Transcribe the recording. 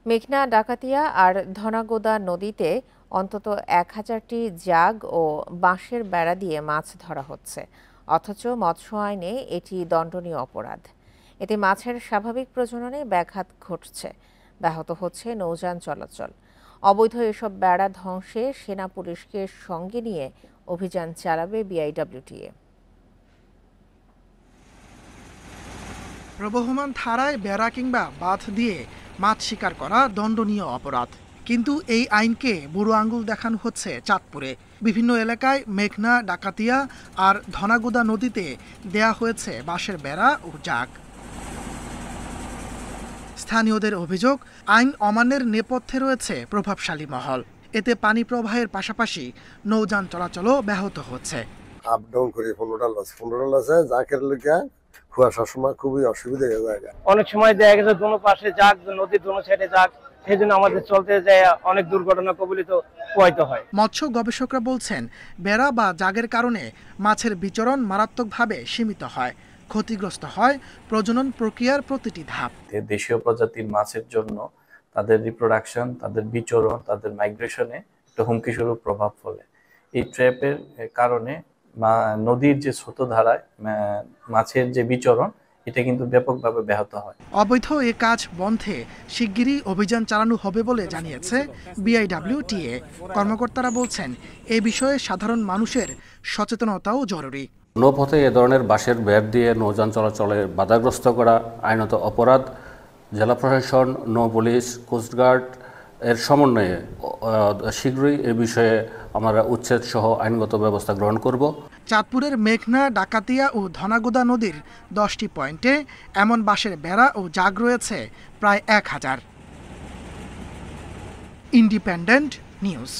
মেঘনা, ডাকাতিয়া আর ধনাগোদা নদীতে অন্তত ১,০০০টি জাগ ও বাঁশের বেড়া দিয়ে মাছ ধরা হচ্ছে, অথচ মৎস্য আইনে এটি দণ্ডনীয় অপরাধ। এতে মাছের স্বাভাবিক প্রজননে ব্যাঘাত ঘটছে, ব্যাহত হচ্ছে নৌযান চলাচল। অবৈধ এসব বেড়া ধ্বংসে সেনা পুলিশকে সঙ্গে নিয়ে অভিযান চালাবে বিআইডব্লিউটিএ। প্রবহমান ধারায় বেড়া কিংবা বাঁধ দিয়ে মাছ শিকার করা দণ্ডনীয় অপরাধ, কিন্তু এই আইনকে বুড়ো আঙুল দেখানো হচ্ছে চাঁদপুরে। বিভিন্ন এলাকায় মেঘনা, ডাকাতিয়া আর ধনাগোদা নদীতে দেয়া হয়েছে বাঁশের বেড়া ও জাগ। স্থানীয়দের অভিযোগ, আইন অমান্যের নেপথ্যে রয়েছে প্রভাবশালী মহল। এতে পানি প্রবাহের পাশাপাশি নৌযান চলাচলও ব্যাহত হচ্ছে। আপ ডাউন করে 15 লসে জাকের লেগে কুয়াশার সময় খুবই অসুবিধা হয়ে যায়। অনেক সময় দেখা গেছে দোনো পাশে যাক, নদীর দোনো সাইডে যাক, সেই জন্য আমাদের চলতে যায় অনেক দুর্ঘটনা কবলিত পোহাইতে হয়। মৎস্য গবেষকরা বলছেন, বেড়া বা জাগের কারণে মাছের বিচরণ মারাত্মকভাবে সীমিত হয়, ক্ষতিগ্রস্ত হয় প্রজনন প্রক্রিয়ার প্রতিটি ধাপ। দেশীয় প্রজাতির মাছের জন্য তাদের রিপ্রোডাকশন, তাদের বিচরণ, তাদের মাইগ্রেশনে একটা হুমকিস্বরূপ প্রভাব ফেলে। এই ট্র্যাপের কারণে নদীর যে স্রোতধারায় মাছের যে বিচরণ, এটা কিন্তু ব্যাপকভাবে ব্যাহত হয়। অবৈধ এ কাজ বন্ধে শিগগিরই অভিযান চালানো হবে বলে জানিয়েছে বিআইডব্লিউটিএ। কর্মকর্তারা বলছেন, এ বিষয়ে সাধারণ মানুষের সচেতনতাও জরুরি। নৌপথে এ ধরনের বাঁশের বেড় দিয়ে নৌযান চলাচলে বাধাগ্রস্ত করা আইনত অপরাধ। জেলা প্রশাসন, নৌ পুলিশ, কোস্টগার্ড এর সমন্বয়ে শীঘ্রই এ বিষয়ে আমরা উচ্ছেদ সহ আইনগত ব্যবস্থা গ্রহণ করব। চাঁদপুরের মেঘনা, ডাকাতিয়া ও ধনাগোদা নদীর 10টি পয়েন্টে এমন বাঁশের বেড়া ও জাগ রয়েছে প্রায় 1000। Independent news.